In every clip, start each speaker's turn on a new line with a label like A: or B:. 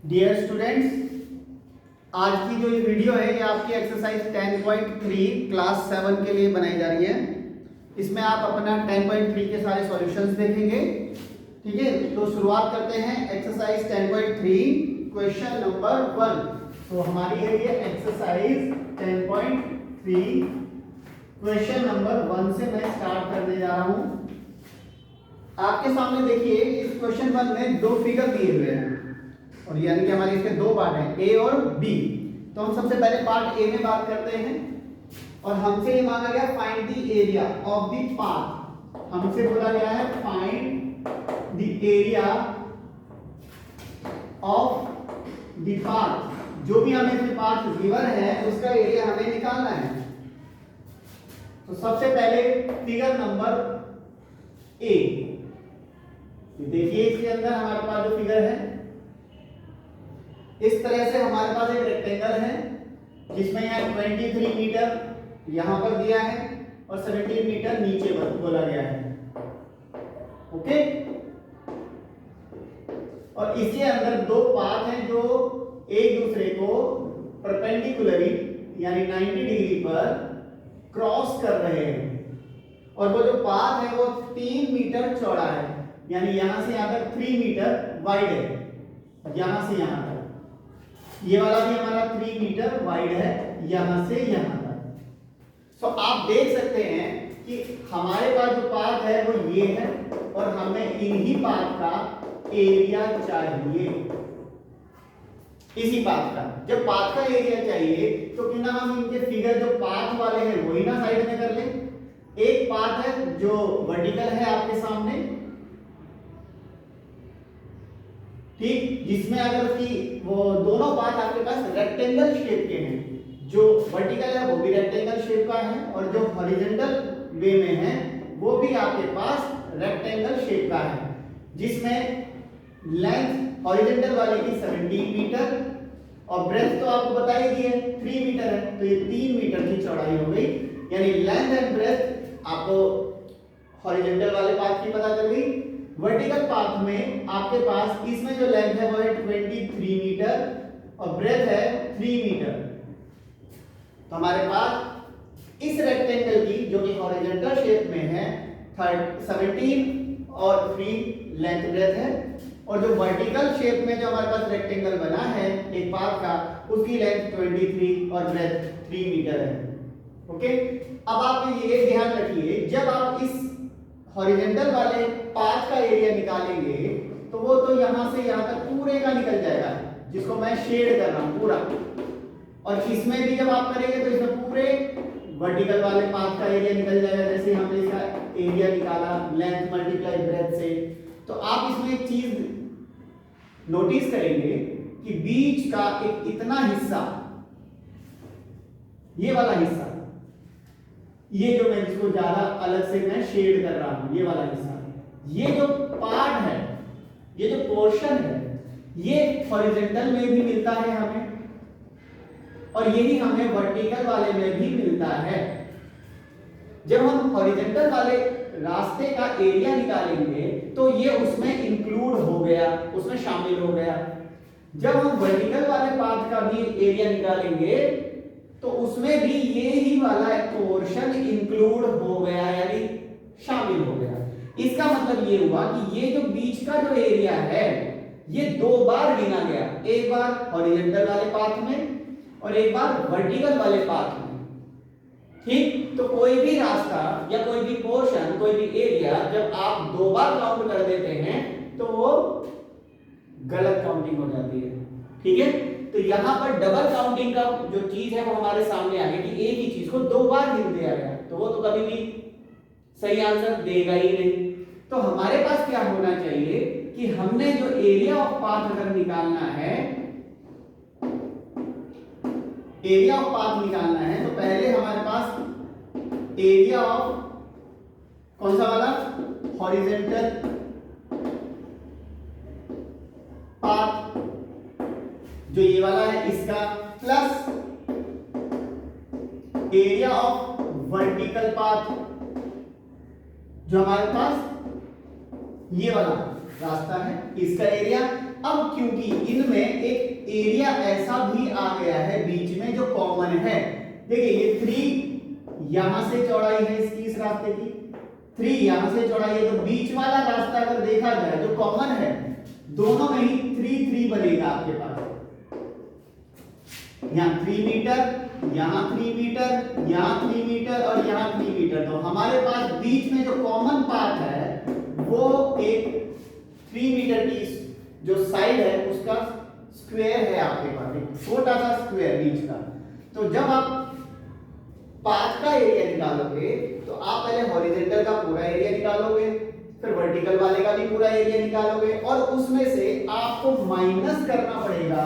A: Dear students, आज की जो ये वीडियो है ये आपकी एक्सरसाइज 10.3 क्लास 7 के लिए बनाई जा रही है। इसमें आप अपना 10.3 के सारे सॉल्यूशंस देखेंगे। ठीक है, तो शुरुआत करते हैं एक्सरसाइज 10.3 क्वेश्चन नंबर 1। तो हमारी है ये एक्सरसाइज 10.3 क्वेश्चन नंबर 1 से मैं स्टार्ट करने जा रहा हूं। आपके सामने देखिए इस क्वेश्चन 1 में दो फिगर दिए हुए हैं और यानी कि हमारे इसके दो पार्ट हैं, ए और बी। तो हम सबसे पहले पार्ट ए में बात करते हैं और हमसे ये मांगा गया find the area of the path. हमसे बोला गया है find the area of the path. जो भी हमें इसमें पाथ गिवन है उसका एरिया हमें निकालना है। तो सबसे पहले फिगर नंबर ए, देखिए इसके अंदर हमारे पास जो फिगर है इस तरह से हमारे पास एक रेक्टेंगल है जिसमें यहाँ 23 मीटर यहां पर दिया है और 17 मीटर नीचे बोला गया है। ओके, और इसके अंदर दो पाथ हैं जो एक दूसरे को परपेंडिकुलरली यानी 90 डिग्री पर क्रॉस कर रहे हैं और वो जो पाथ है वो 3 मीटर चौड़ा है, यानी यहां से यहां तक 3 मीटर वाइड है। यहां से यहां तक ये वाला भी हमारा 3 मीटर वाइड है यहां से यहां तक। तो आप देख सकते हैं कि हमारे पास जो पाथ है वो ये है और हमें इन्हीं पाथ का एरिया चाहिए। इसी पाथ का जब पाथ का एरिया चाहिए तो क्यों ना हम इनके फिगर जो पाथ वाले हैं वही ना साइड में कर लें। एक पाथ है जो वर्टिकल है आपके सामने, ठीक, जिसमें अगर उसकी वो दोनों पार्ट आपके पास रेक्टेंगल शेप के हैं। जो वर्टिकल है वो भी रेक्टेंगल शेप का है और जो हॉरिजॉन्टल वे में है वो भी आपके पास रेक्टेंगल शेप का है, जिसमें लेंथ हॉरिजॉन्टल वाले की 17 मीटर और ब्रेथ तो आपको बता ही दिए 3 मीटर है, तो ये 3 मीटर की चौड़ाई हो गई। यानी लेंथ एंड ब्रेथ आपको हॉरिजॉन्टल वाले पार्ट की पता चल गई। वर्टिकल पाथ में आपके पास इसमें जो लेंथ है वो है 23 मीटर और ब्रेथ है 3 मीटर। तो हमारे पास इस रेक्टेंगल की जो कि हॉरिजॉन्टल शेप में है 17 और 3 लेंथ ब्रेथ है और जो वर्टिकल शेप में जो हमारे पास रेक्टेंगल बना है एक पाथ का उसकी लेंथ 23 और ब्रेथ 3 मीटर है। ओके, अब आप ये ध्यान रखिए जब आप इस हॉरिजॉन्टल वाले पाथ का एरिया निकालेंगे तो वो तो यहां से यहां तक पूरे का निकल जाएगा, जिसको मैं शेड कर रहा हूं पूरा। और इसमें भी जब आप करेंगे तो इसमें पूरे वर्टिकल वाले पाथ का एरिया निकल जाएगा। जैसे हमने इसका एरिया निकाला लेंथ मल्टीप्लाई ब्रेथ से। तो आप इसमें एक चीज नोटिस करेंगे कि बीच का एक इतना हिस्सा, ये वाला हिस्सा, ये जो मैं जिसको ज्यादा अलग से मैं शेड कर रहा हूं, ये वाला हिस्सा, ये जो पार्ट है, ये जो पोर्शन है, ये हॉरिजॉन्टल में भी मिलता है हमें और यही हमें वर्टिकल वाले में भी मिलता है। जब हम हॉरिजॉन्टल वाले रास्ते का एरिया निकालेंगे तो ये उसमें इंक्लूड हो गया, उसमें शामिल हो गया। जब हम वर्टिकल वाले पाथ का भी एरिया निकालेंगे तो उसमें भी ये ही वाला पोर्शन इंक्लूड हो गया, यानी शामिल हो गया। इसका मतलब ये हुआ कि ये जो बीच का जो एरिया है ये दो बार गिना गया, एक बार हॉरिजॉन्टल वाले पाथ में और एक बार वर्टिकल वाले पाथ में। ठीक, तो कोई भी रास्ता या कोई भी पोर्शन, कोई भी एरिया जब आप दो बार काउंट कर देते हैं तो वो गलत काउंटिंग हो जाती है। ठीक है, तो यहां पर डबल काउंटिंग का जो चीज है वो हमारे सामने आ गई कि एक ही चीज को दो बार गिन दिया गया, तो वो तो कभी भी सही आंसर देगा ही नहीं। तो हमारे पास क्या होना चाहिए कि हमने जो एरिया ऑफ पाथ अगर निकालना है, एरिया ऑफ पाथ निकालना है तो पहले हमारे पास एरिया ऑफ कौन सा वाला, हॉरिजॉन्टल पाथ जो ये वाला है इसका, plus area of vertical path जो हमारे पास ये वाला रास्ता है, इसका एरिया। अब क्योंकि इनमें एक एरिया ऐसा भी आ गया है बीच में जो कॉमन है, देखिए ये 3 यहां से चौड़ाई है इसकी, इस रास्ते की 3 यहां से चौड़ाई है, तो बीच वाला रास्ता अगर देखा जाए जो कॉमन है दोनों में ही 3 3 बनेगा आपके पास। यहाँ 3 मीटर, यहाँ 3 मीटर, यहाँ 3 मीटर और यहाँ 3 मीटर। तो हमारे पास बीच में जो कॉमन पार्ट है वो एक 3 मीटर की जो साइड है उसका स्क्वायर है आपके पास, एक छोटा सा स्क्वायर बीच का। तो जब आप पाथ का एरिया निकालोगे तो आप पहले हॉरिजॉन्टल का पूरा एरिया निकालोगे, फिर वर्टिकल वाले का भी पूरा एरिया निकालोगे, और उसमें से आपको माइनस करना पड़ेगा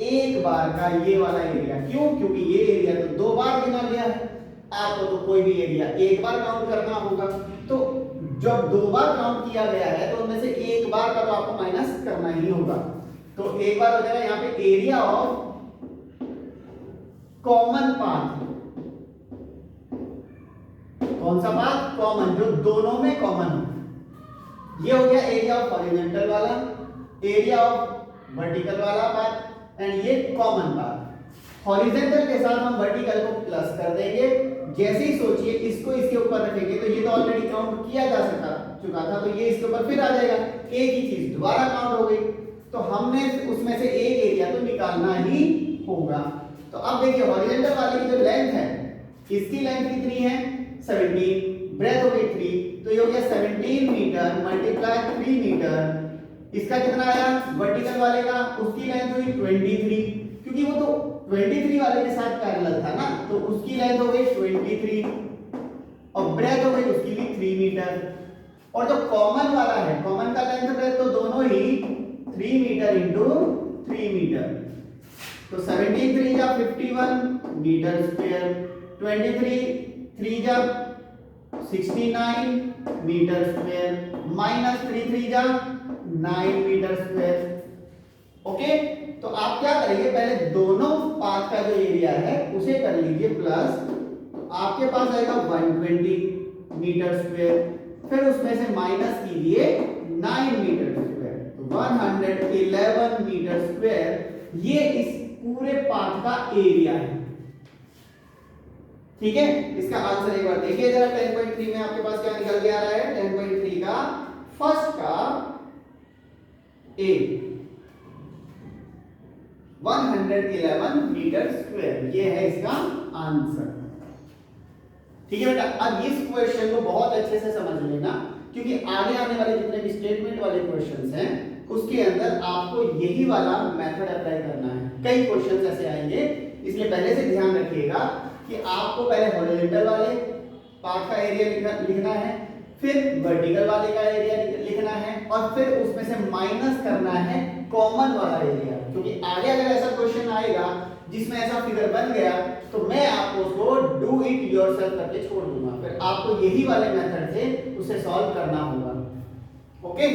A: एक बार का ये वाला एरिया। क्यों? क्योंकि ये एरिया तो 2 बार गिना गया है, आपको तो कोई भी एरिया एक बार काउंट करना होगा। तो जब 2 बार काउंट किया गया है तो उनमें से एक बार का तो आपको माइनस करना ही होगा। तो एक बार हो जाएगा यहाँ पे एरिया ऑफ कॉमन पाथ। कौन सा पाथ? कॉमन, जो दोनों में कॉमन हो। ये हो गया एरिया ऑफ हॉरिजॉन्टल वाला, एरिया ऑफ वर्टिकल वाला पाथ, एंड ये कॉमन पाथ। हॉरिजॉन्टल के साथ हम वर्टिकल को प्लस कर देंगे। जैसे ही सोचिए इसको इसके ऊपर रखेंगे तो ये तो ऑलरेडी काउंट किया जा चुका था, तो ये इसके ऊपर फिर आ जाएगा, एक ही चीज दोबारा काउंट हो गई। तो हमने उसमें से एक एरिया तो निकालना ही होगा। तो अब देखिए हॉरिजॉन्टल वाले की जो लेंथ है, इसकी लेंथ कितनी है? 17, ब्रेथ हो गई 3, तो ये हो गया 17 मीटर मल्टीप्लाई 3 मीटर। इसका कितना आया वर्टिकल वाले का? उसकी लेंथ हुई 23, क्योंकि वो तो 23 वाले के साथ पैरेलल था ना, तो उसकी लेंथ हो गई 23 और ब्रेथ हो गई उसकी भी 3 मीटर। और जो कॉमन वाला है, कॉमन का लेंथ ब्रेथ तो दोनों ही 3 मीटर इंटू 3 मीटर। तो 17 3 जा 51 मीटर स्क्वायर, 23 3 जा 69 मीटर स्क्वायर, माइनस 3 3 जा 9 मीटर स्क्वायर। ओके, तो आप क्या करेंगे, पहले दोनों पाथ का जो एरिया है उसे कर लीजिए प्लस, तो आपके पास आएगा 120 मीटर स्क्वायर, फिर उसमें से माइनस कीजिए 9 मीटर स्क्वायर, तो 111 मीटर स्क्वायर ये इस पूरे पाथ का एरिया है। ठीक है, इसका आंसर एक बार देखिए जरा 10.3 में आपके पास क्या निकल के आ रहा है। 10.3 का फर्स्ट का ए 111 मीटर स्क्वायर, ये है इसका आंसर। ठीक है बेटा, अब इस क्वेश्चन को बहुत अच्छे से समझ लेना, क्योंकि आगे आने वाले जितने भी स्टेटमेंट वाले क्वेश्चंस हैं उसके अंदर आपको यही वाला मेथड अप्लाई करना है। कई क्वेश्चंस ऐसे आएंगे, इसलिए पहले से ध्यान रखिएगा कि आपको पहले हॉरिजॉन्टल वाले पार्ट का एरिया लिखना है, फिर वर्टिकल वाले का एरिया लिखना है, और फिर उसमें से माइनस करना है कॉमन वाला एरिया। क्योंकि आगे अगर ऐसा क्वेश्चन आएगा जिसमें ऐसा फिगर बन गया तो मैं आपको उसको डू इट योरसेल्फ करके छोड़ दूंगा, फिर आपको यही वाले मेथड से उसे सॉल्व करना होगा। ओके,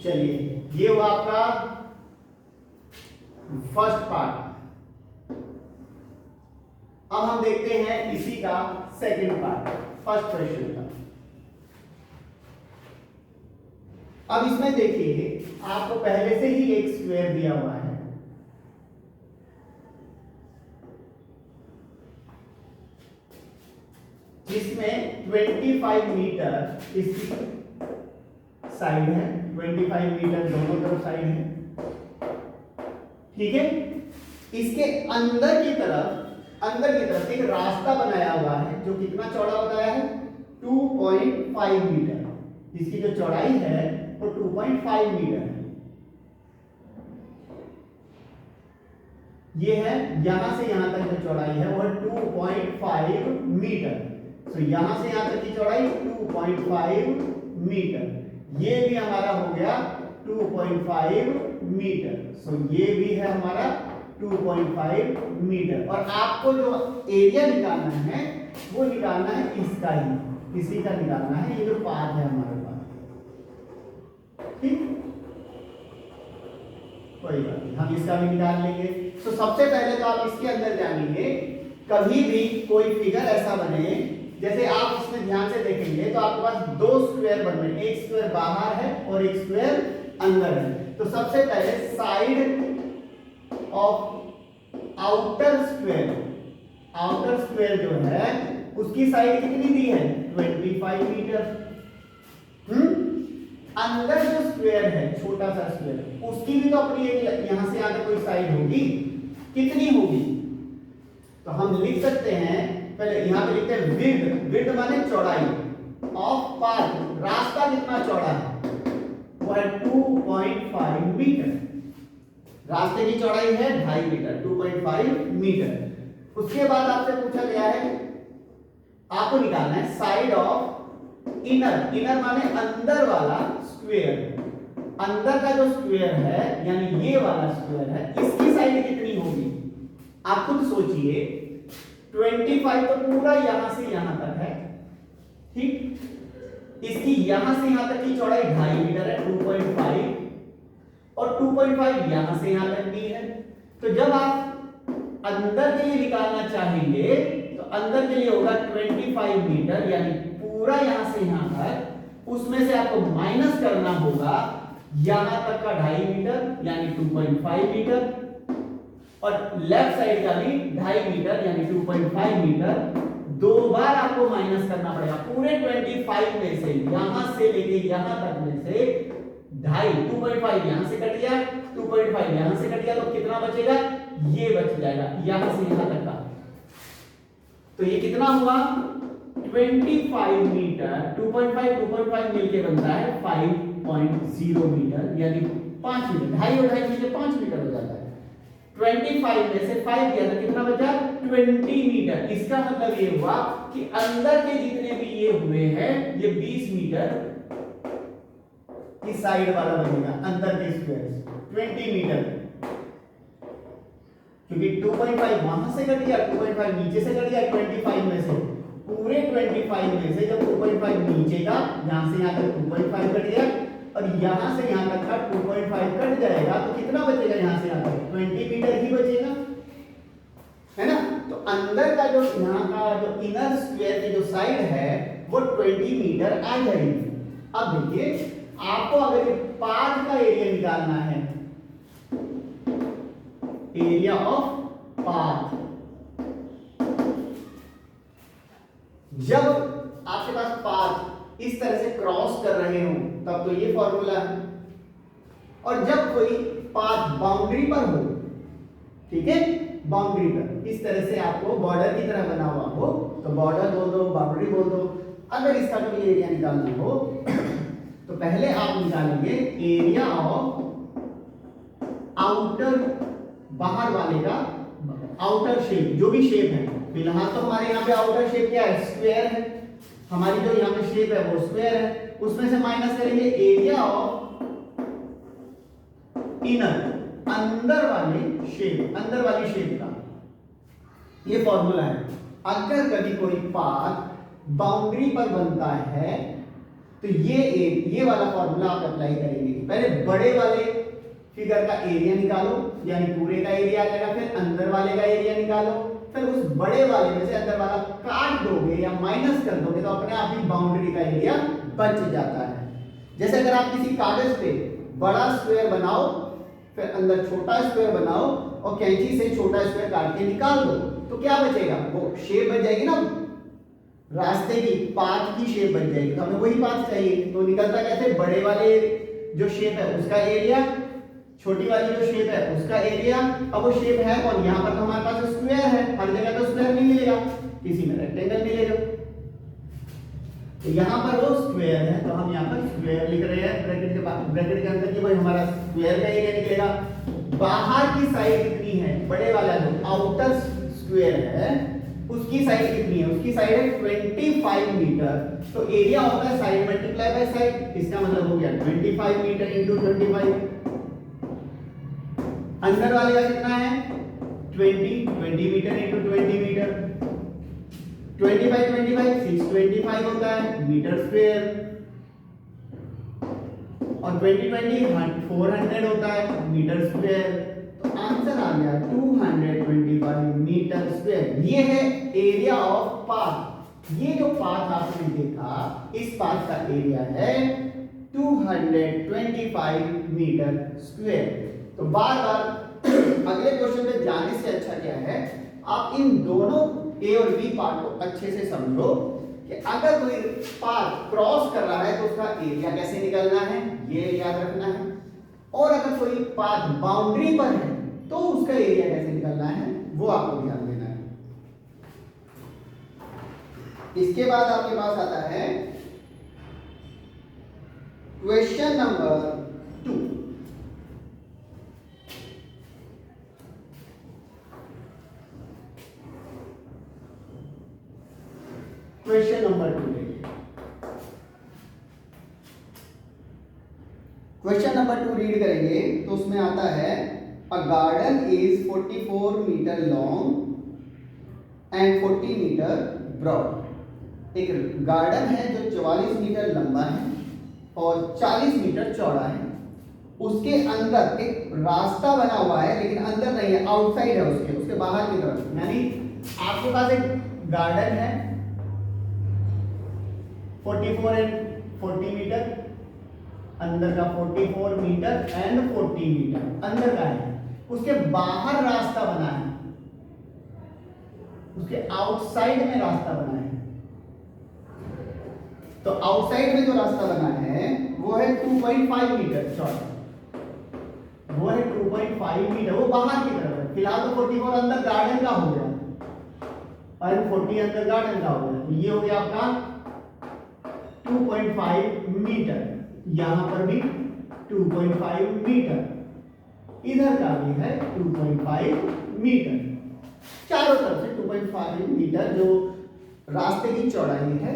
A: चलिए ये हुआ आपका फर्स्ट पार्ट। अब हम देखते हैं इसी का सेकंड पार्ट, फर्स्ट क्वेश्चन का। अब इसमें देखिए आपको पहले से ही एक स्क्वायर दिया हुआ है, जिसमें 25 मीटर इसकी साइड है, 25 मीटर दोनों तरफ साइड है। ठीक है, इसके अंदर की तरफ एक रास्ता बनाया हुआ है जो कितना चौड़ा बताया है? 2.5 मीटर। इसकी जो चौड़ाई है वो 2.5 मीटर है। ये है यहां से यहां तक जो चौड़ाई है वो 2.5 मीटर। तो यहां से यहां तक की चौड़ाई 2.5 मीटर। ये भी हमारा हो गया 2.5 मीटर। सो ये भी है हमारा 2.5 मीटर। और आपको जो एरिया निकालना है वो निकालना है इसका ही, इसी का निकालना है, ये जो पाथ है हमारे पास। ठीक, कोई बात नहीं, हम इसका भी निकाल लेंगे। तो सबसे पहले तो आप इसके अंदर जानेंगे, कभी भी कोई फिगर ऐसा बने जैसे आप इसमें ध्यान से देखेंगे तो आपके पास दो स्क्वायर बन रहे हैं, एक स्क्वायर बाहर है और एक स्क्वायर अंदर है। तो सबसे पहले साइड ऑफ आउटर स्क्वायर जो है उसकी साइड कितनी दी है 25 मीटर। अंदर जो स्क्वायर है छोटा सा स्क्वायर उसकी भी तो अपनी एक यहां से यहां तक कोई साइड होगी, कितनी होगी? तो हम लिख सकते हैं, पहले यहां पे लिखते हैं विड्थ माने चौड़ाई ऑफ पाथ, रास्ता कितना चौड़ा है वो है 2.5 मीटर। रास्ते की चौड़ाई है 2.5 मीटर, 2.5 मीटर। उसके बाद आपसे पूछा गया है, आपको निकालना है साइड ऑफ इनर माने अंदर वाला स्क्वायर, अंदर का जो स्क्वायर है यानी ये वाला स्क्वायर है, इसकी साइड कितनी होगी? आप खुद सोचिए। 25 तो पूरा यहां से यहां तक है, ठीक, इसकी यहां से यहां तक की चौड़ाई 2.5 मीटर है, 2.5, और 2.5 यहां से यहां तक भी है। तो जब आप अंदर के लिए निकालना चाहेंगे तो अंदर के लिए होगा 25 मीटर यानी पूरा यहां से यहां तक, उसमें से आपको माइनस करना होगा यहां तक का 2.5 मीटर यानी 2.5 मीटर, और लेफ्ट साइड का भी 2.5 मीटर यानी 2.5 मीटर। दो बार आपको माइनस करना पड़ेगा पूरे 25 में से, यहां से लेके यहां तक में से 2.5 यहां से कट गया, 2.5 यहां से कट गया, तो कितना बचेगा? ये बच जाएगा यहां से यहां तक का। तो ये कितना हुआ 25 मीटर, 2.5 मिलके बनता है 5.0 मीटर यानी 5 मीटर, 2.5 और 2.5 मिलके 5 मीटर हो जाता है। 25 में से 5 गया तो कितना बचा 20 मीटर। इसका मतलब ये हुआ कि अंदर के जितने भी ये हुए हैं ये 20 मीटर इस साइड वाला बनेगा, अंदर के स्क्वायर 20 मीटर, क्योंकि 2.5 वहां से कट गया, 2.5 नीचे से कट गया, 25 में से पूरे 25 में से जब 2.5 नीचे का यहां से यहां तक 2.5 कट गया और यहां से यहां तक का 2.5 कट जाएगा तो कितना बचेगा? यहां से यहां तक 20 मीटर ही बचेगा, है ना। तो अंदर का जो यहां का जो इनर स्क्वायर की जो साइड है वो 20 मीटर आ जाएगी। अब देखिए आपको अगर पाथ का एरिया निकालना है, एरिया ऑफ पाथ, जब आपके पास पाथ इस तरह से क्रॉस कर रहे हो तब तो ये फॉर्मूला है, और जब कोई पाथ बाउंड्री पर हो, ठीक है, बाउंड्री पर इस तरह से आपको बॉर्डर की तरह बना हुआ हो तो बॉर्डर बोल दो, बाउंड्री बोल दो। अगर इसका कोई एरिया निकालना हो तो पहले आप निकालेंगे एरिया ऑफ आउटर, बाहर वाले का आउटर शेप, जो भी शेप है। फिलहाल तो हमारे यहाँ पे आउटर शेप क्या है? स्क्वायर है, हमारी जो यहाँ पे शेप है वो स्क्वायर है, उसमें से माइनस करेंगे एरिया ऑफ इनर, अंदर वाली शेप का। ये फॉर्मूला है। अगर कभी कोई पाथ बाउंड्री पर बनता है तो ये वाला फॉर्मूला आप अप्लाई करेंगे। पहले बड़े वाले फिगर का एरिया निकालो यानी पूरे का एरिया आ जाएगा, फिर अंदर वाले का एरिया निकालो, फिर उस बड़े वाले में से अंदर वाला काट दोगे या माइनस कर दोगे तो अपने आप ही बाउंड्री का एरिया बच जाता है। जैसे अगर आप किसी कागज पे बड़ा स्क्वायर बनाओ, फिर अंदर छोटा स्क्वायर बनाओ और कैंची से छोटा स्क्वायर काट के निकाल दो तो क्या बचेगा? वो शेप बच जाएगी ना, रास्ते की, पाथ की शेप बन जाएगी। तो हमें वही पाथ चाहिए, तो निकलता कैसे? बड़े वाले जो शेप है उसका एरिया, छोटी वाली जो शेप है उसका एरिया। अब वो शेप है और यहाँ पर तो हमारे पास स्क्वायर है, हर जगह तो स्क्वायर नहीं मिलेगा, किसी में रेक्टेंगल मिलेगा। तो यहाँ पर वो स्क्वायर है तो हम यहाँ पर स्क्वायर लिख रहे हैं ब्रैकेट के अंदर की वही हमारा स्क्वायर का एरिया निकलेगा। बाहर की साइड कितनी है? बड़े वाला जो आउटर स्क्वायर है उसकी साइड कितनी है? उसकी साइड है 25 मीटर। तो एरिया होता है साइड मल्टीप्लाई बाय साइड, इसका मतलब हो गया 25 मीटर इंटू 25। अंदर वाले का कितना है? 20 मीटर इंटू 20 मीटर, 25 625 होता है मीटर स्क्वायर, और 20 400 होता है मीटर स्क्वायर। तो आंसर आ गया 225 मीटर स्क्वायर। ये है एरिया ऑफ पाथ। ये जो पाथ आपने देखा, इस पाथ का एरिया है 225 मीटर स्क्वायर। तो बार बार अगले क्वेश्चन में जाने से अच्छा क्या है, आप इन दोनों ए और बी पार्ट को अच्छे से समझो कि अगर कोई पाथ क्रॉस कर रहा है तो उसका एरिया कैसे निकलना है, ये याद रखना है। और अगर कोई पाथ बाउंड्री पर है तो उसका एरिया कैसे निकलना है, वो आपको ध्यान देना है। इसके बाद आपके पास आता है क्वेश्चन नंबर 2। क्वेश्चन नंबर 2 देखिए। क्वेश्चन नंबर 2 रीड करेंगे तो उसमें आता है a garden is 44 metre long and 40 metre broad. एक गार्डन है जो 44 मीटर लंबा है और 40 मीटर चौड़ा है। उसके अंदर एक रास्ता बना हुआ है, लेकिन अंदर नहीं है, आउटसाइड है, उसके बाहर की तरफ। यानी आपके पास एक गार्डन है 44 एंड 40 मीटर, अंदर का 44 मीटर एंड 40 मीटर अंदर का है। उसके बाहर रास्ता बना है, उसके आउटसाइड में रास्ता बना है। तो आउटसाइड में जो रास्ता बना है वो है 2.5 मीटर चौड़ा, वो है 2.5 मीटर, वो बाहर की तरफ है। फिलहाल तो 44 अंदर गार्डन का हो गया और 40 अंदर गार्डन का हो गया। ये हो गया आपका 2.5 मीटर, यहां पर भी 2.5 मीटर, इधर का भी है 2.5 मीटर। चारों तरफ से 2.5 मीटर जो रास्ते की चौड़ाई है।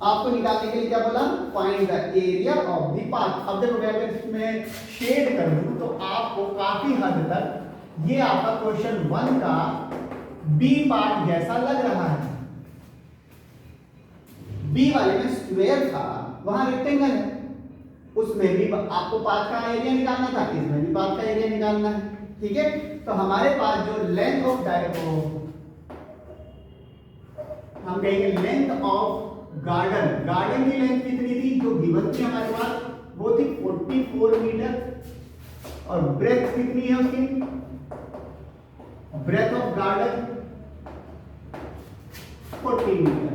A: आपको निकालने के लिए क्या बोला, find the area of the path. अब देखो मैं अगर इसमें शेड कर दूं तो आपको काफी हद तक ये आपका क्वेश्चन 1 का बी पार्ट जैसा लग रहा है। बी वाले में स्क्वायर था, वहां रेक्टेंगल है, उसमें भी आपको पाथ का एरिया निकालना था, इसमें भी पाथ का एरिया निकालना है। ठीक है, तो हमारे पास जो लेंथ ऑफ हम कहेंगे लेंथ ऑफ गार्डन की लेंथ कितनी थी, जो गिवन थी हमारे पास, वो थी 44 मीटर। और ब्रेथ कितनी है उसकी, breadth of garden 40 metre.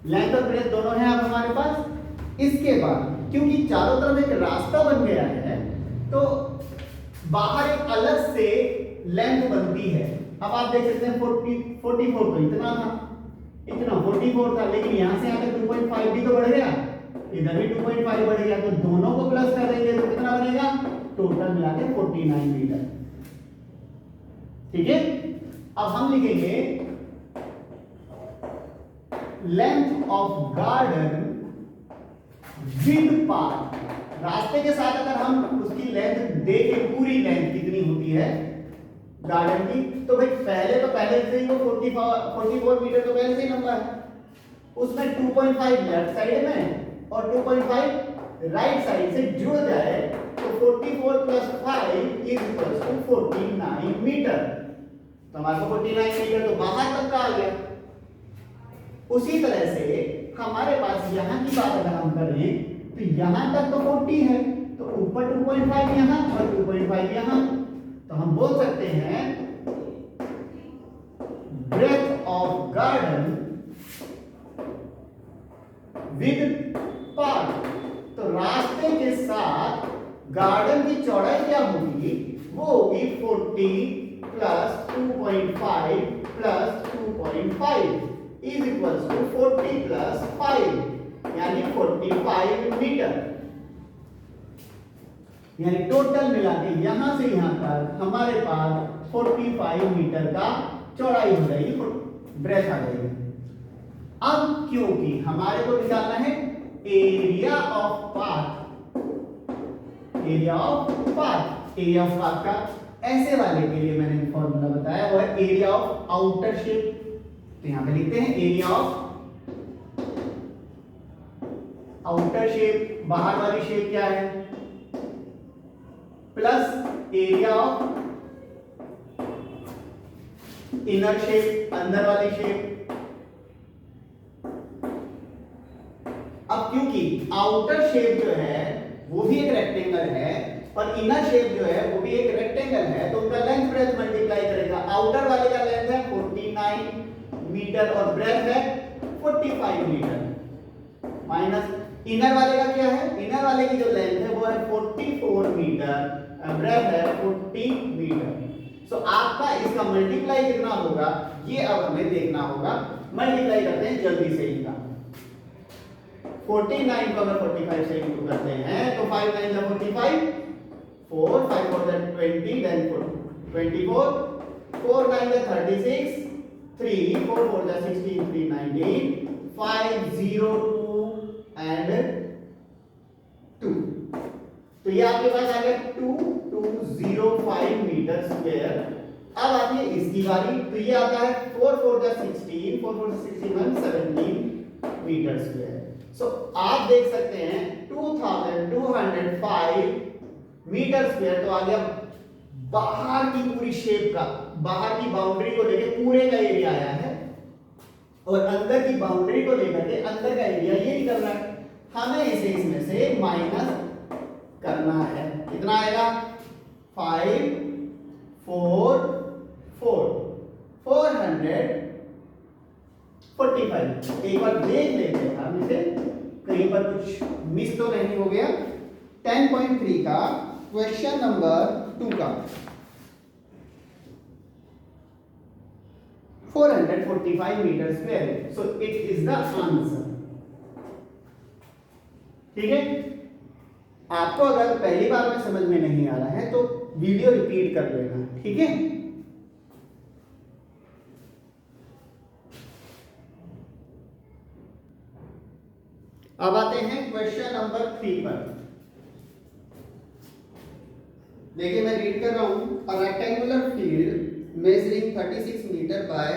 A: Length और ब्रेथ दोनों हैं अब हमारे पास। इसके बाद क्योंकि चारों तरफ एक रास्ता बन गया है तो बाहर एक अलग से लेंथ बनती है। अब आप देख सकते हैं 44 तो इतना था, इतना 44 था, लेकिन यहां से आकर 2.5 भी तो बढ़ गया, इधर भी 2.5 बढ़ गया, तो दोनों को प्लस कर देंगे तो कितना बनेगा, टोटल मिला के 49 मीटर। ठीक है, अब हम लिखेंगे length of garden with path. रास्ते के साथ अगर हम उसकी लेंथ देखें, पूरी लेंथ कितनी होती है गार्डन की, तो भाई पहले से ही वो 44 मीटर तो पहले से ही लंबा है। उसमें 2.5 लेफ्ट साइड में और 2.5 राइट साइड से जुड़ जाए तो 44 plus 5 is equal to 49 metre. तो हमारे को 49 मीटर तो बाहर तक का आ गया। उसी तरह से हमारे पास यहां की बात अगर हम करें तो यहां तक तो 40 है, तो ऊपर 2.5 यहां और 2.5 यहां, तो हम बोल सकते हैं breadth of garden with path. तो रास्ते के साथ गार्डन की चौड़ाई क्या होगी, वो होगी 40 plus 2.5 plus 2.5 is equals to 40 plus 5 यानी 45 मीटर। यानी टोटल मिला के यहां से यहां तक हमारे पास 45 मीटर का चौड़ाई हो जाएगी, ब्रेथ आ जाएगी। अब क्योंकि हमारे को निकालना है area of path, area of path का ऐसे वाले के लिए मैंने फॉर्मूला बताया, वो है एरिया ऑफ आउटर शेप। तो यहां पे लिखते हैं एरिया ऑफ आउटर शेप, बाहर वाली शेप क्या है, plus area of inner shape, अंदर वाली शेप। अब क्योंकि आउटर शेप जो है वो भी एक रेक्टेंगल है और इनर शेप जो है वो भी एक रेक्टेंगल है, तो उनका लेंथ ब्रेथ मल्टीप्लाई करेगा। आउटर वाले का लेंथ है 49 मीटर और ब्रेथ है 45 मीटर, माइनस इनर वाले का क्या है, इनर वाले की जो लेंथ है वो है 44 मीटर, ब्रेथ है 40 मीटर। सो आपका इसका मल्टीप्लाई कितना होगा ये अब हमें देखना होगा। मल्टीप्लाई करते हैं जल्दी से इनका। 49 को अगर 45 से इंटू करते हैं तो 5 9 जा 45, 4 5 4 जा 20, देन 24, 4 9 जा 36, 3 4 4 जा 16, 3 19, 5 0 2 एंड 2। तो ये आपके पास आ गया 2205 मीटर स्क्वायर। अब आती है इसकी बारी, तो ये आता है 4 4 जा 16, 4 4 61, 17 मीटर स्क्वायर। सो आप देख सकते हैं 2205 मीटर स्क्वायर तो आ गया बाहर की पूरी शेप का, बाहर की बाउंड्री को लेके पूरे का एरिया आया है और अंदर की बाउंड्री को लेकर के अंदर का एरिया ये निकल रहा है। हमें इसे इसमें से माइनस करना है। कितना आएगा 5 4 4 445। एक बार देख लेते हैं हम इसे, कहीं पर कुछ मिस तो नहीं हो गया। 10.3 का क्वेश्चन नंबर 2 का 445 metre square, so it is the answer. ठीक है, आपको अगर पहली बार में समझ में नहीं आ रहा है तो वीडियो रिपीट कर लेना, ठीक है। अब आते हैं क्वेश्चन नंबर 3 पर। देखिए मैं रीड कर रहा हूं। A rectangular field measuring 36 metre by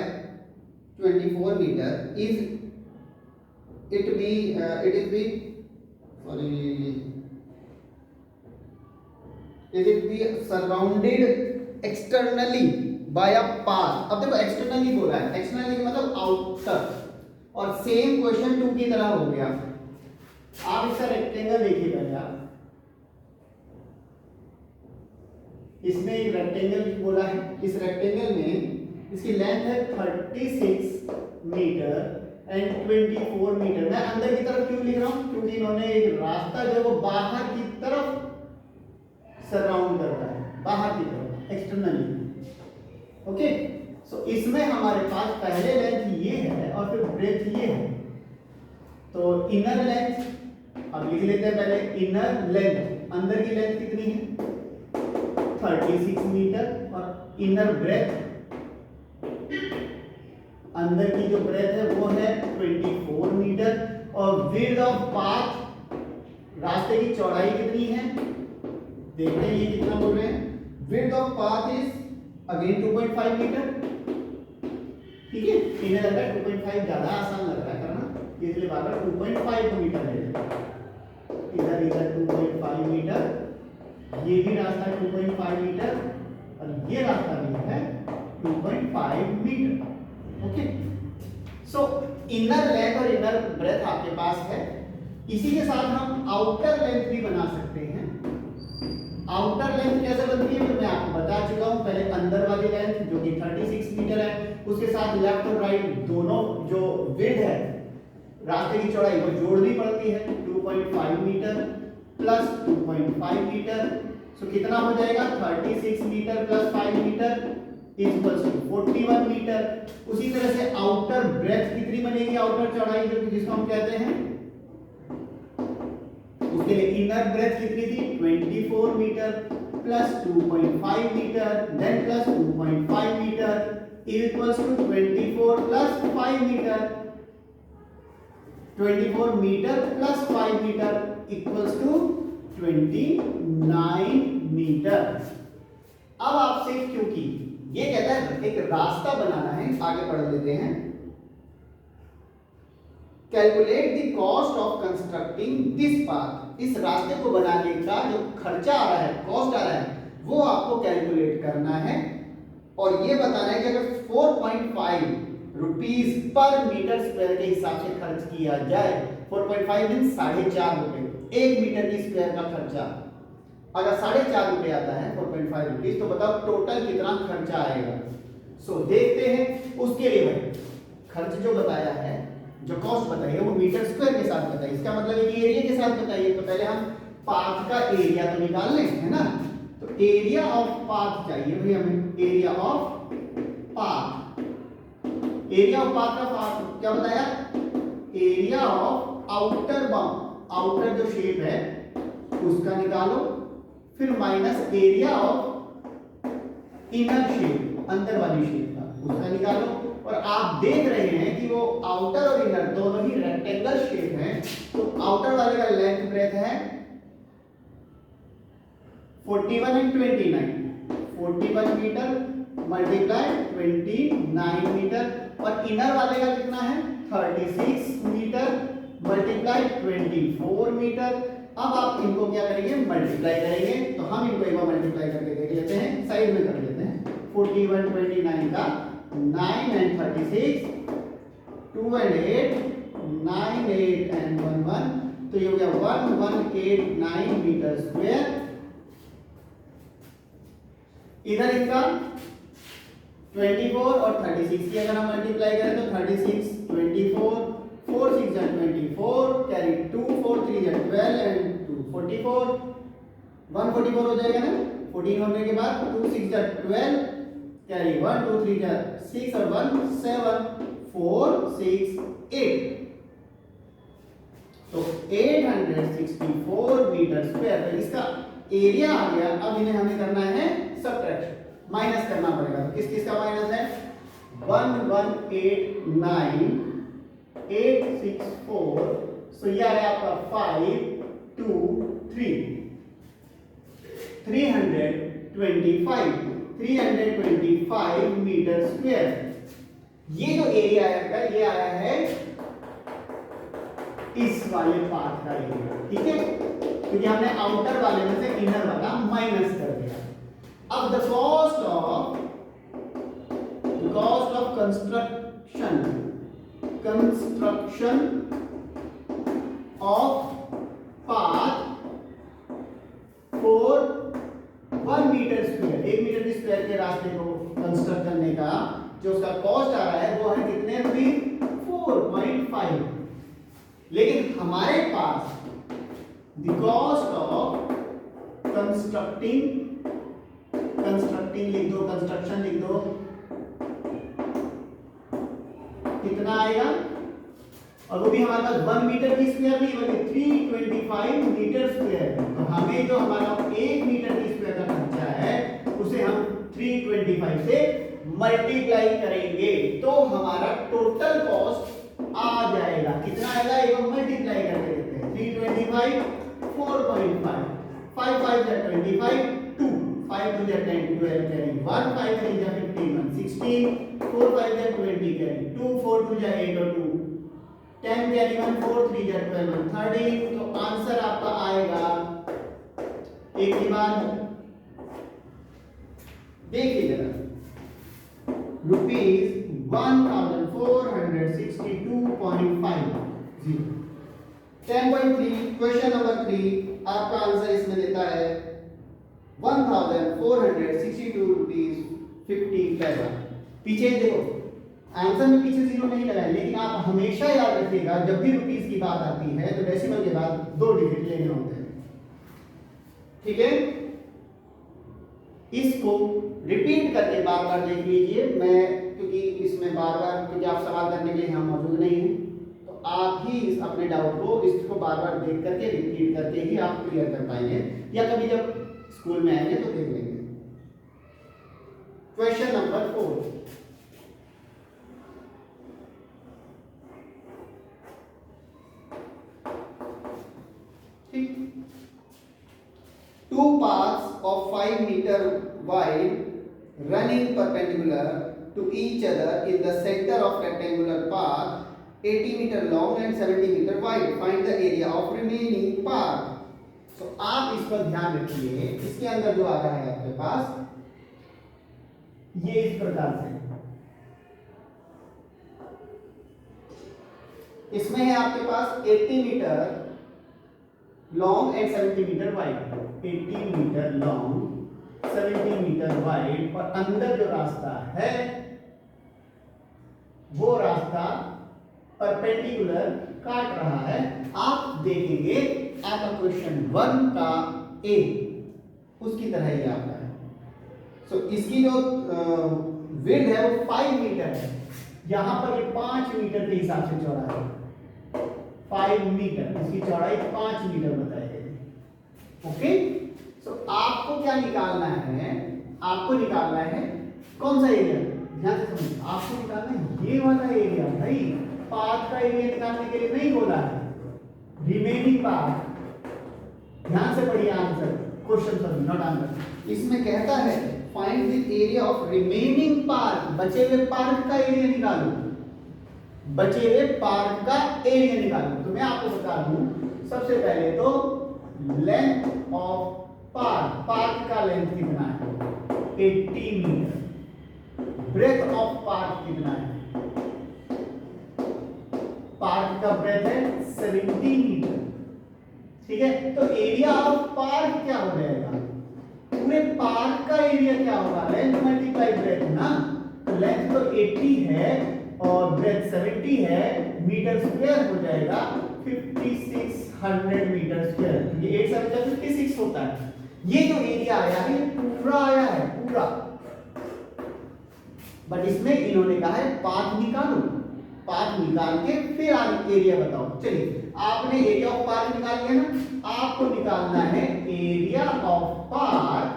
A: 24 metre is it is be surrounded externally by a path. अब देखो एक्सटर्नली बोला है, एक्सटर्नली मतलब आउटर, और सेम क्वेश्चन 2 की तरह हो गया। आप इसका रेक्टेंगल देखिए पहले आप, इसमें एक रेक्टेंगल बोला है। इस रेक्टेंगल में इसकी लेंथ है 36 मीटर एंड 24 मीटर। मैं अंदर की तरफ क्यों लिख रहा हूं, क्योंकि इन्होंने एक रास्ता जो है वो बाहर की तरफ सराउंड करता है, बाहर की तरफ एक्सटर्नली। ओके, सो इसमें हमारे पास पहले लेंथ ये है और फिर ब्रेथ ये है। तो इनर लेंथ अब लिख लेते हैं पहले। इनर लेंथ, अंदर की लेंथ कितनी है 36 मीटर और इनर ब्रेथ, अंदर की जो ब्रेथ है वो है 24 मीटर। और विड्थ ऑफ पाथ, रास्ते की चौड़ाई कितनी है देखते हैं ये कितना बोल रहे हैं। Width of path is again 2.5 metre. ठीक है, इन्हें लग रहा है 2.5 ज्यादा आसान लग रहा है करना, इसलिए बार-बार 2.5 मीटर ले लेते हैं। इधर 2.5 मीटर, ये भी रास्ता है 2.5 मीटर और ये रास्ता भी है 2.5 metre. Okay, so inner length और इनर ब्रेथ आपके पास है। इसी के साथ हम आउटर लेंथ भी बना सकते हैं। आउटर लेंथ कैसे बनती है मैं आपको बता चुका हूं पहले। अंदर वाली लेंथ जो कि 36 मीटर है, उसके साथ लेफ्ट और राइट दोनों जो विड्थ है, रास्ते की चौड़ाई, वो जोड़नी पड़ती है। 2.5 मीटर प्लस 2.5 मीटर, सो कितना हो जाएगा 36 metre plus 5 metre equals to 41 metre. उसी तरह से आउटर ब्रेथ कितनी बनेगी, आउटर चौड़ाई जो जिसको हम कहते हैं, उसके लिए इनर ब्रेथ कितनी थी 24 metre plus 2.5 metre then plus 2.5 metre equals to 24 plus 5 metre. 24 metre plus 5 metre equals to 29 metre. अब आपसे, क्योंकि ये कहता है एक रास्ता बनाना है, आगे पढ़ लेते हैं। Calculate the cost of constructing this path. इस रास्ते को बनाने का जो खर्चा आ रहा है, कॉस्ट आ रहा है, वो आपको कैलकुलेट करना है। और ये बताना है कि अगर 4.5 रुपीज पर मीटर स्क्वायर के हिसाब से खर्च किया जाए, 4.5 मींस 4.5 रुपए 1 मीटर की स्क्वायर का खर्चा, अगर 4.5 रुपए आता है 4.5 रुपीज, तो बताओ टोटल कितना खर्चा आएगा। सो देखते हैं। उसके लिए भाई खर्च जो बताया है, जो कॉस्ट बताई है, वो मीटर स्क्वायर के साथ बताइए। इसका मतलब है कि एरिया के साथ बताइए। तो पहले हम पाथ का एरिया तो निकाल लें, है ना। तो एरिया ऑफ पाथ चाहिए भाई हमें, area of path. Area of path का पाथ क्या बताया, area of outer bound, outer जो शेप है उसका निकालो, फिर minus area of inner shape, अंदर वाली शेप का, उसका निकालो। और आप देख रहे हैं कि वो आउटर और इनर दोनों ही रेक्टेंगल शेप हैं, तो आउटर वाले का लेंथ ब्रेथ है 41 एंड 29, 41 मीटर मल्टीप्लाई 29 मीटर, और इनर वाले का कितना है 36 मीटर मल्टीप्लाई 24 मीटर। अब आप इनको क्या करेंगे, मल्टीप्लाई करेंगे। तो हम इनको एक बार मल्टीप्लाई करके देख लेते हैं, साइड में कर लेते हैं। 41 29 का 9 एंड 36, 2 एंड 8, 9 8 एंड 1 1, तो ये हो गया 1189 मीटर स्क्वायर। इधर इनका 24 और 36 की अगर हम मल्टीप्लाई करें तो 36 24, 4 6 जा 24, कैरी 2 4 3 जा 12 एंड 2 44, 144 हो जाएगा ना। 14 होने के बाद 2 6 जा 12, कैरी 1 2 3 जा 6 और 1 7, 4 6 8, तो 864 मीटर स्क्वायर। तो इसका एरिया आ गया। अब इन्हें हमें करना है सबट्रैक्शन, माइनस करना पड़ेगा। तो किस किस का माइनस है, 1189 864, सो ये आ रहा है आपका 5 2 3 325 मीटर स्क्वायर। ये जो एरिया आएगा ये आया है इस वाले पार्ट का एरिया, ठीक है, क्योंकि हमने आउटर वाले में से इनर वाला माइनस कर दिया। अब the cost of construction of path for 1 metre square, 1 metre की स्क्वायर के रास्ते को कंस्ट्रक्ट करने का जो उसका कॉस्ट आ रहा है वो है कितने रुपीज, 4.5। लेकिन हमारे पास द कॉस्ट ऑफ कंस्ट्रक्टिंग लिख दो, कंस्ट्रक्शन लिख दो, कितना आएगा। और वो भी हमारे पास 1 मीटर की स्क्वायर नहीं बल्कि 325 मीटर स्क्वायर। तो हमें जो हमारा 1 मीटर की स्क्वायर का खर्चा है उसे हम 325 से मल्टीप्लाई करेंगे, तो हमारा टोटल कॉस्ट आ जाएगा। कितना आएगा, एक बार मल्टीप्लाई करके देखते हैं। 325 4.5, 5 5 जा 25, 2 5 2 जा 10 12 कैरी 1 5 3 जा 15 1 16, 4 5 जा 20 कैरी 2 4 2 जा 8 और 2 10 कैरी 1 4 3 जा 12 1 13। तो आंसर आपका आएगा, एक ही बार देखिए जरा, रुपीज 1462.50। 10.3 क्वेश्चन नंबर 3 आपका आंसर इसमें देता है 1462 रुपीज 50 पैसा। पीछे देखो, आंसर में पीछे जीरो नहीं लगाए, लेकिन आप हमेशा याद रखिएगा जब भी रुपीस की बात आती है तो डेसिमल के बाद 2 डिजिट लेने होते हैं, ठीक है। इसको रिपीट करके बार बार देख लीजिए। मैं क्योंकि इसमें बार बार, क्योंकि आप सवाल करने के लिए यहाँ मौजूद नहीं हैं, तो आप ही इस अपने डाउट को इसको बार बार देख करके रिपीट करके ही आप क्लियर कर पाएंगे, या कभी जब स्कूल में आएंगे तो देख लेंगे। क्वेश्चन नंबर 4, ठीक। 2 paths of 5 meter wide running perpendicular to each other in the center of rectangular path 80 meter long and 70 meter wide. Find the area of remaining path. So आप इस पर ध्यान रखिए, इसके अंदर जो आ रहा है आपके पास ये इस प्रकार से, इसमें है आपके पास 80 metre long and 70 metre wide, 80 metre long 70 metre wide, और अंदर जो रास्ता है वो रास्ता परपेंडिकुलर काट रहा है। आप देखेंगे आपका क्वेश्चन 1 का ए उसकी तरह ही आता है। सो इसकी जो विड्थ है वो 5 मीटर है, यहां पर ये 5 मीटर के हिसाब से चौड़ा है, 5 मीटर, इसकी चौड़ाई 5 मीटर बताई गई। ओके, सो आपको क्या निकालना है, आपको निकालना है कौन सा एरिया, ध्यान से समझिए, आपको निकालना है ये वाला एरिया। भाई पाथ का एरिया निकालने के लिए नहीं बोला है, रिमेनिंग पाथ। ध्यान से पढ़िए answer, question sorry not answer. इसमें कहता है find the area of remaining park, बचे हुए पार्क का एरिया निकालो, बचे हुए पार्क का एरिया निकालो। तो मैं आपको बता दूं, सबसे पहले तो लेंथ ऑफ पार्क, पार्क का लेंथ कितना है 80 मीटर, ब्रेथ ऑफ पार्क कितना है, पार्क का ब्रेथ है 70 मीटर, ठीक है। तो एरिया ऑफ पार्क क्या हो जाएगा, पूरे पार्क का एरिया क्या होगा, लेंथ मल्टीप्लाई ब्रेथ ना, तो लेंथ तो 80 है और ब्रेथ 70 है, मीटर स्क्वायर हो जाएगा 5600 मीटर स्क्वायर, ये 8 7 56 होता है। ये जो एरिया आया है ये पूरा आया है पूरा, बट इसमें इन्होंने कहा है पाथ निकालो, पाथ निकाल के फिर आगे एरिया बताओ। चलिए आपने एरिया ऑफ पार्क निकाल लिया ना, आपको निकालना है area of park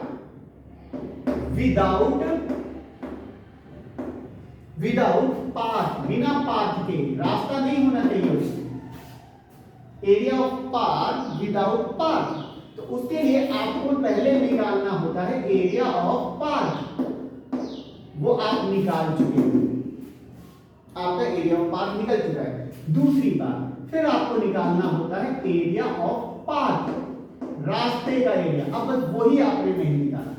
A: without path, बिना पाथ के, रास्ता नहीं होना चाहिए उसमें। Area of park without path, तो उसके लिए आपको पहले निकालना होता है एरिया ऑफ पार्क, वो आप निकाल चुके हैं, आपका एरिया ऑफ पार्क निकल चुका है। दूसरी बात, फिर आपको निकालना होता है एरिया ऑफ पाथ, रास्ते का एरिया। अब बस वही आपने नहीं निकाला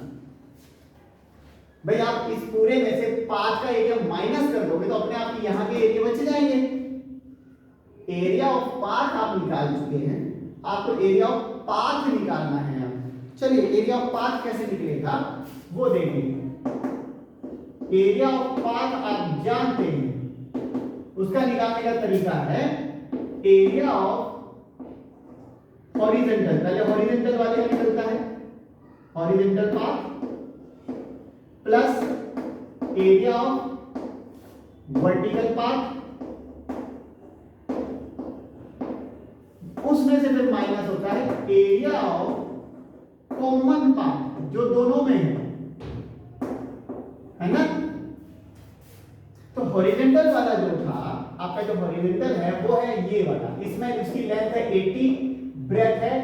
A: भाई, आप इस पूरे में से पाथ का एरिया माइनस कर दोगे तो अपने आप यहां के एरिया बच जाएंगे। एरिया ऑफ पाथ आप निकाल चुके हैं, आपको एरिया ऑफ पाथ निकालना है। अब चलिए एरिया ऑफ पाथ कैसे निकलेगा वो देखेंगे। एरिया ऑफ पाथ आप जानते हैं, उसका निकालने का तरीका है एरिया ऑफ हॉरिजॉन्टल, पहले हॉरिजॉन्टल वाले का निकलता है horizontal path plus area of vertical path, उसमें से फिर माइनस होता है एरिया ऑफ कॉमन पाथ जो दोनों में है ना। तो हॉरिजॉन्टल वाला जो था आपका, जो हॉरिजॉन्टल है वो है ये वाला, इसमें इसकी लेंथ है 80, ब्रेथ है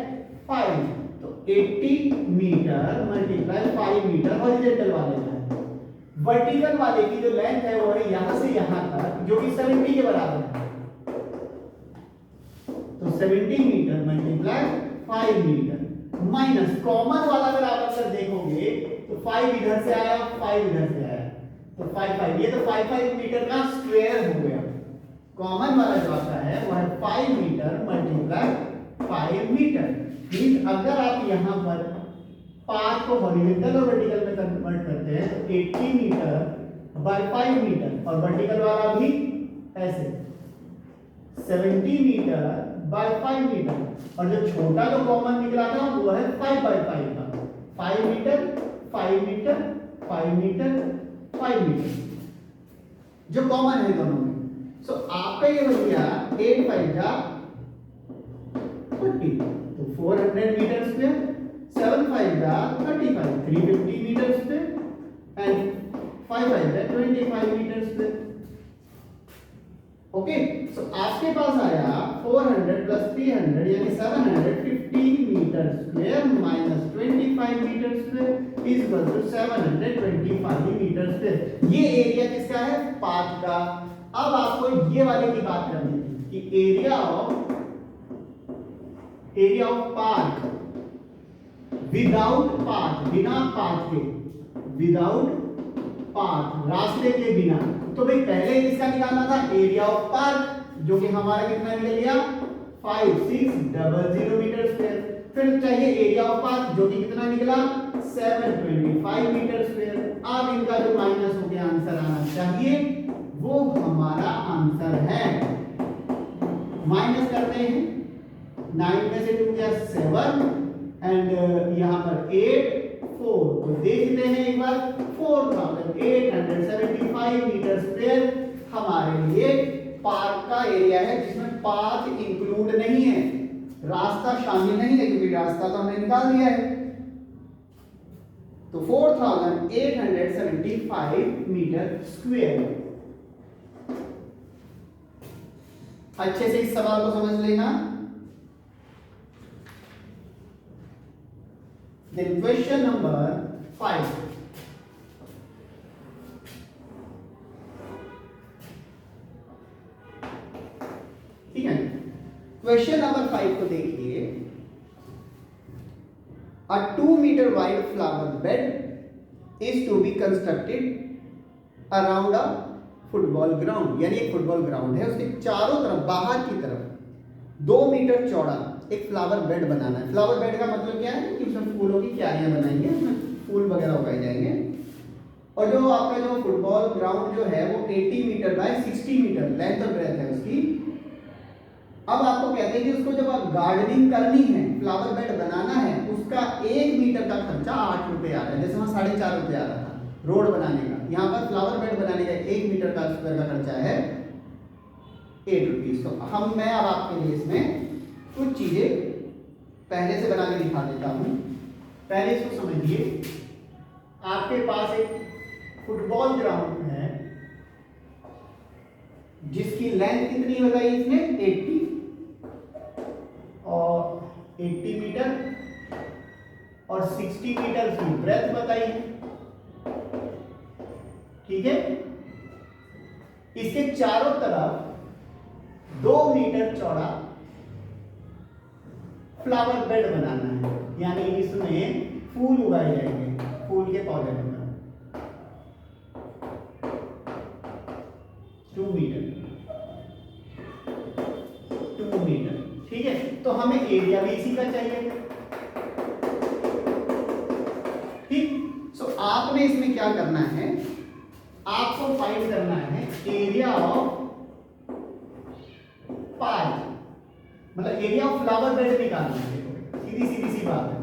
A: 5, तो 80 मीटर मल्टीप्लाई 5 मीटर हॉरिजॉन्टल वाले का है। वर्टिकल वाले की जो लेंथ है वो है यहां से यहां तक, जो कि 70 के बराबर है, तो 70 metre multiply 5 metre minus common वाला। अगर आप अक्सर देखोगे तो 5 इधर से आया 5 इधर से आया, तो 5 ये तो 5 मीटर का स्क्वायर हो गया। कॉमन वाला जो आता है वो है 5 मीटर मल्टीप्लाई 5 मीटर। मीन अगर आप यहां पर पाथ को हॉरिजॉन्टल और वर्टिकल में कन्वर्ट करते हैं तो 80 मीटर बाय 5 मीटर, और वर्टिकल वाला भी ऐसे 70 मीटर बाय 5 मीटर, और जो छोटा जो कॉमन निकला था वो है 5 बाय 5 का, 5 मीटर 5 मीटर 5 मीटर 5 मीटर जो कॉमन है दोनों में। सो आपका ये बन गया 8 5 का 40, तो 400 मीटर स्क्वायर, 7 5 का 35, 350 मीटर स्क्वायर, एंड 5 5 का 25 मीटर स्क्वायर। ओके, सो आपके पास आया 400 प्लस 300 यानी 750 metre square minus 25 metre square is equal to 725 metre square. ये एरिया किसका है, पाथ का। अब आपको ये वाले की बात करनी है कि area of path without path, बिना पाथ के, विदाउट पाथ, रास्ते के बिना। तो भाई पहले इसका निकालना था एरिया ऑफ पार्क, जो कि हमारा कितना निकल गया 5600 मीटर स्क्वायर। फिर चाहिए एरिया ऑफ पार्क, जो कि कितना निकला 725 मीटर स्क्वायर। अब इनका जो माइनस हो गया आंसर आना चाहिए, वो हमारा आंसर है, माइनस करते हैं, 9 में से 2 गया 7 एंड यहां पर 8 4, तो देखते हैं एक बार 4875 मीटर स्क्वायर हमारे लिए पार्क का एरिया है, जिसमें पाथ इंक्लूड नहीं है, रास्ता शामिल नहीं है, क्योंकि रास्ता तो हमने निकाल दिया है। तो 4875 मीटर स्क्वायर। अच्छे से इस सवाल को समझ लेना। Then question number 5. ठीक है, क्वेश्चन नंबर 5 को देखिए। A 2 meter wide flower bed is to be constructed around a football ground, यानी एक फुटबॉल ग्राउंड है, उसके चारों तरफ बाहर की तरफ 2 मीटर चौड़ा एक फ्लावर बेड बनाना है। फ्लावर बेड का मतलब क्या है कि उसमें फूलों की क्यारियां बनाएंगे, उसमें फूल वगैरह उगाए जाएंगे। और जो आपका जो फुटबॉल ग्राउंड जो है वो 80 मीटर बाय 60 मीटर लेंथ और ब्रेथ है उसकी। अब आपको कहते हैं कि उसको जब आप गार्डनिंग करनी है, फ्लावर बेड बनाना है, उसका 1 मीटर का खर्चा 8 रुपए आ रहा है। जैसे वहां 4.5 रुपए आ रहा था रोड बनाने का, यहाँ पर फ्लावर बेड बनाने का 1 मीटर का स्क्वायर का खर्चा है 8 रुपीज। तो मैं अब आपके लिए इसमें कुछ चीजें पहले से बना के दिखा देता हूं। पहले इसको समझिए, आपके पास एक फुटबॉल ग्राउंड है जिसकी लेंथ कितनी बताई इसने 80 और 80 मीटर और 60 मीटर की ब्रेथ बताई है। ठीक है, इसके चारों तरफ 2 मीटर चौड़ा फ्लावर बेड बनाना है, यानी इसमें फूल उगाए जाएंगे, फूल के पौधे बनाना 2 मीटर। ठीक है, तो हमें एरिया भी इसी का चाहिए। ठीक, सो आपने इसमें क्या करना है, आपको फाइंड करना है एरिया ऑफ पार्क, मतलब एरिया ऑफ फ्लावर बेड निकालना है। सीधी सी बात है,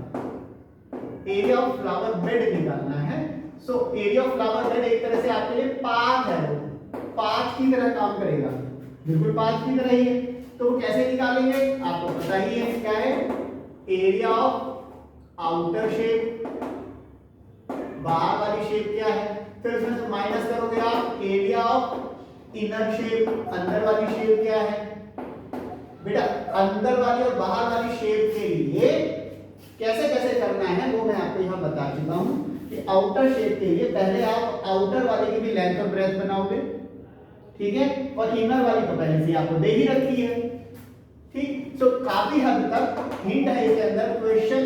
A: एरिया ऑफ फ्लावर बेड निकालना है। So area of flower bed एक तरह से आपके लिए पाथ है, वो पाथ की तरह काम करेगा, बिल्कुल पाथ की तरह ही है। तो वो कैसे निकालेंगे आपको पता ही है, क्या है एरिया ऑफ आउटर शेप, बाहर वाली शेप क्या है, फिर उसमें से माइनस करोगे आप एरिया ऑफ इनर शेप, अंदर वाली शेप क्या है बेटा, अंदर वाली और बाहर वाली शेप के लिए कैसे कैसे करना है वो मैं आपको यहां बता चुका हूं कि आउटर शेप के लिए पहले आप आउटर वाले की भी लेंथ और ब्रेथ बनाओगे, ठीक है, और इनर वाली तो पहले से आपको दे ही रखी है। ठीक, सो काफी हद तक हिंट है इसके अंदर। क्वेश्चन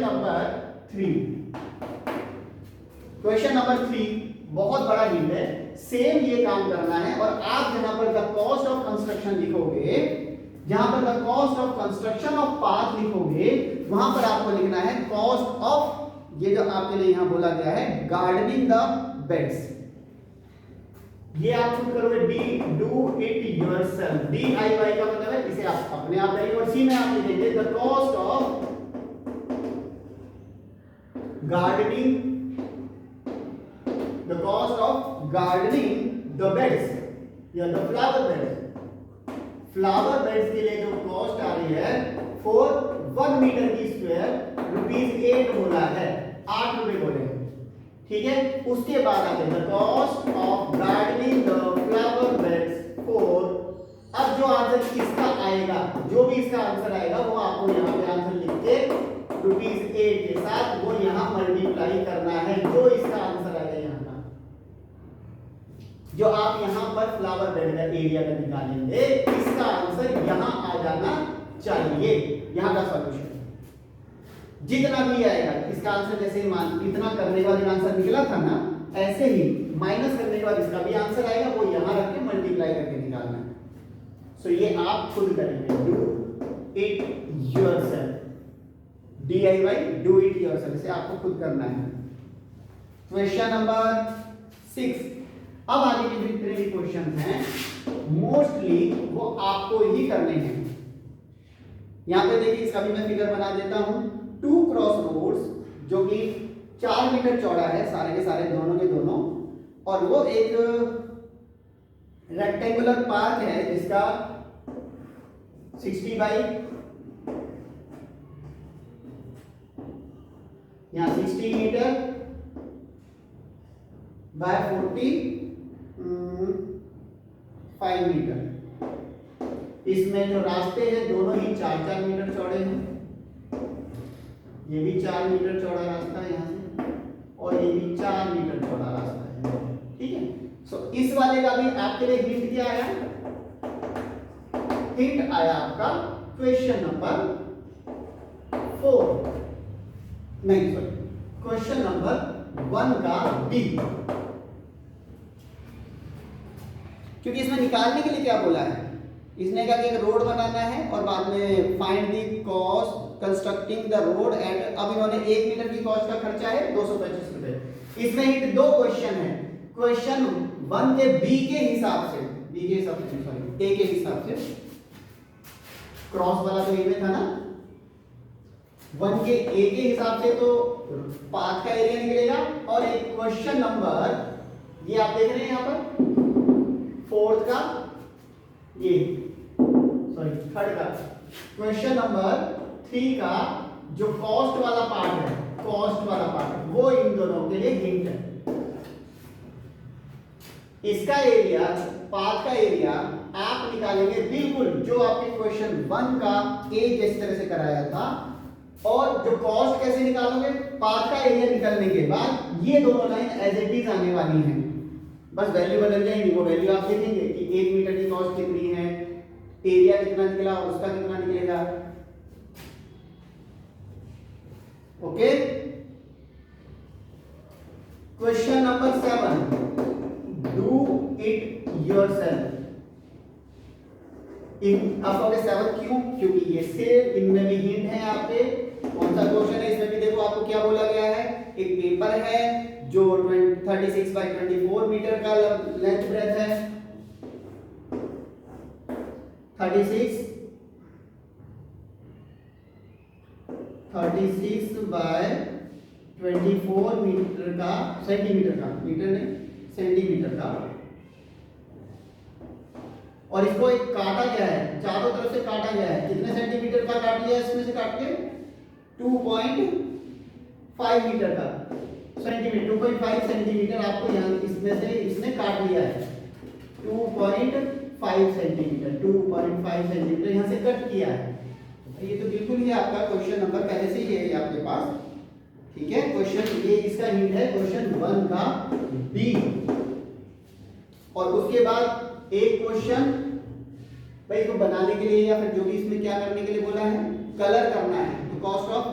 A: नंबर 3 बहुत बड़ा हिंट है, सेम ये काम करना है। और आप जहां पर द कॉस्ट ऑफ कंस्ट्रक्शन लिखोगे, जहां पर the cost of construction of path लिखोगे, वहां पर आपको लिखना है कॉस्ट ऑफ, ये जो आपके लिए यहां बोला गया है गार्डनिंग द बेड्स, ये आप खुद करोगे, डू इट योरसेल्फ, DIY का मतलब है इसे आप अपने आप करेंगे। और सी में आप लिखेंगे the cost of gardening the beds या the flower beds. Flower beds के लिए जो कॉस्ट आ रही है फॉर 1 मीटर की स्क्वायर ₹8 बोला है, 8 रुपए बोले, ठीक है। उसके बाद आते हैं the cost of gardening the flower beds for, अब जो आंसर इसका आएगा, जो भी इसका आंसर आएगा वो आपको यहाँ पे आंसर लिख के ₹8 के साथ वो यहाँ मल्टीप्लाई करना है, जो इसका आंसर आएगा यहाँ का, जो आप यहाँ पर फ्लावर बेड का एरिया का निकालेंगे, इसका आंसर यहाँ आ जाना चाहिए, यहाँ का सॉल्यूशन जितना भी आएगा इसका आंसर। जैसे मान इतना करने वाले आंसर निकला था ना, ऐसे ही माइनस करने के बाद इसका भी आंसर आएगा, वो यहां रख के मल्टीप्लाई करके निकालना है। सो ये आप खुद करेंगे, do it yourself, DIY do it yourself, इसे आपको खुद करना है। Question number 6। अब आगे के जितने भी क्वेश्चन हैं मोस्टली वो आपको ही करने हैं। यहां पे देखिए, इसका भी मैं फिगर बना देता हूं। 2 क्रॉस रोड्स जो कि 4 मीटर चौड़ा है, सारे के सारे दोनों के दोनों, और वो एक रेक्टेंगुलर पार्क है जिसका 60 बाई यहां 60 मीटर बाय 45 मीटर। इसमें जो रास्ते हैं दोनों ही 4-4 मीटर चौड़े हैं। ये भी 4 मीटर चौड़ा रास्ता है यहाँ से, और ये भी 4 मीटर चौड़ा रास्ता है। ठीक है, सो इस वाले का भी आपके लिए हिंट क्या आया? हिंट आया आपका क्वेश्चन नंबर 4, नहीं सॉरी, क्वेश्चन नंबर 1 का बी। क्योंकि इसमें निकालने के लिए क्या बोला है, इसने कहा कि एक रोड बनाना है और बाद में find the cost constructing the road at, अब इन्होंने 1 मीटर की कॉस्ट का खर्चा है 225 रुपए। इसमें हिंट 2 क्वेश्चन है, क्वेश्चन 1 के बी के हिसाब से, बी के हिसाब से सॉरी ए के हिसाब से, क्रॉस वाला तो ए में था ना, 1 के ए के हिसाब से तो पाथ का एरिया निकलेगा। और एक क्वेश्चन नंबर ये आप देख रहे हैं यहां पर 4th का, ये सॉरी 3rd का, क्वेश्चन नंबर 3 का जो कॉस्ट वाला पार्ट है, कॉस्ट वाला पार्ट वो इन दोनों के लिए हिंट है। इसका एरिया, पाथ का एरिया आप निकालेंगे बिल्कुल जो आपके क्वेश्चन 1 का ए जिस तरह से कराया था, और जो कॉस्ट कैसे निकालोगे, पाथ का एरिया निकालने के बाद ये दोनों लाइन एज इट इज आने वाली हैं, बस वैल्यू बदल जाएंगी। वो वैल्यू आप देखेंगे कि 1 मीटर की कॉस्ट कितनी है, एरिया कितना निकला और उसका कितना निकलेगा। Okay, question number 7, do it yourself. अब कहोगे 7 क्यों? क्योंकि ये से इनमें भी हिंट है आपके। कौन सा क्वेश्चन है इसमें भी देखो, आपको क्या बोला गया है, एक पेपर है जो 36 बाई 24 मीटर का लेंथ ब्रेथ है, 36 बाय 24 मीटर का, सेंटीमीटर का, मीटर नहीं सेंटीमीटर का, और इसको एक काटा गया है, चारों तरफ से काटा गया है। कितने सेंटीमीटर का काट लिया इसमें से काट के? 2.5 मीटर का सेंटीमीटर, 2.5 सेंटीमीटर आपको यहाँ इसमें से इसने काट लिया है। 2.5 सेंटीमीटर, 2.5 सेंटीमीटर यहाँ से कट किया है। ये तो बिल्कुल ही आपका क्वेश्चन नंबर पहले से ही है आपके पास। ठीक है, क्वेश्चन ये इसका हिंट है क्वेश्चन 1 का बी। और उसके बाद एक क्वेश्चन भाई इसको बनाने के लिए या फिर जो भी इसमें क्या करने के लिए बोला है, कलर करना है। तो कॉस्ट ऑफ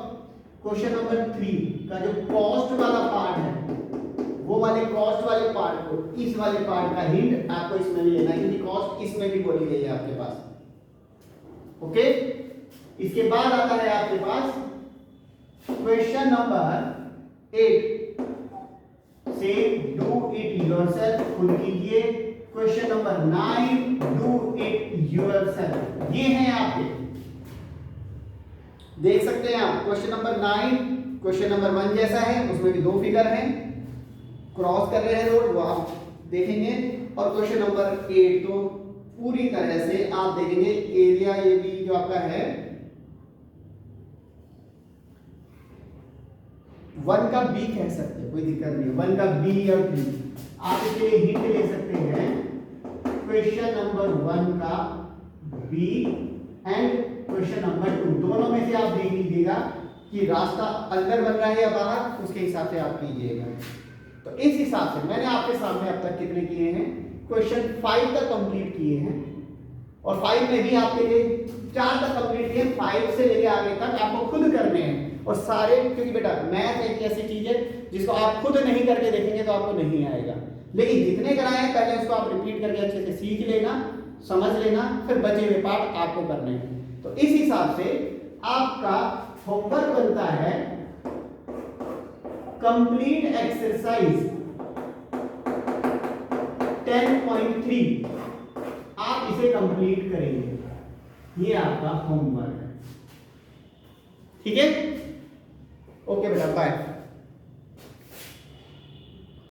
A: क्वेश्चन नंबर 3 का जो कॉस्ट वाला पार्ट है, वो वाले कॉस्ट वाले पार्ट को, इस वाले पार्ट का हिंट आपको इसमें भी लेना है, क्योंकि कॉस्ट इसमें भी बोली गई है आपके पास। ओके, इसके बाद आता है आपके पास क्वेश्चन नंबर 8 से डू इट योरसेल्फ, खुद कीजिए। Question number 9 do it yourself. ये हैं आपके, देख सकते हैं आप क्वेश्चन नंबर 9 क्वेश्चन नंबर 1 जैसा है, उसमें भी 2 फिगर हैं, क्रॉस कर रहे हैं रोड, वो आप देखेंगे। और क्वेश्चन नंबर 8 तो पूरी तरह से आप देखेंगे एरिया, ये भी जो आपका है 1 का बी कह सकते हैं, कोई दिक्कत नहीं। 1 का बी और बी आप इसके लिए हिंट ले सकते हैं। क्वेश्चन नंबर 1 का बी एंड क्वेश्चन नंबर 2 दोनों में से आप देख लीजिएगा कि रास्ता अंदर बन रहा है या बाहर, उसके हिसाब से आप कीजिएगा। तो इस हिसाब से मैंने आपके सामने अब तक कितने किए हैं, क्वेश्चन 5 तक कंप्लीट किए हैं, और 5 में भी आपके लिए 4 तक कंप्लीट किए, 5 से लेके आगे तक आपको खुद करने हैं। और सारे, क्योंकि बेटा मैथ एक ऐसी चीज है जिसको आप खुद नहीं करके देखेंगे तो आपको नहीं आएगा, लेकिन जितने कराए हैं पहले उसको आप रिपीट करके अच्छे से सीख लेना, समझ लेना, फिर बचे हुए पार्ट आपको करने हैं। तो इस हिसाब से आपका होमवर्क बनता है कंप्लीट एक्सरसाइज 10.3, आप इसे कंप्लीट करेंगे, ये आपका होमवर्क है। ठीक है, ओके बेटा, बाय।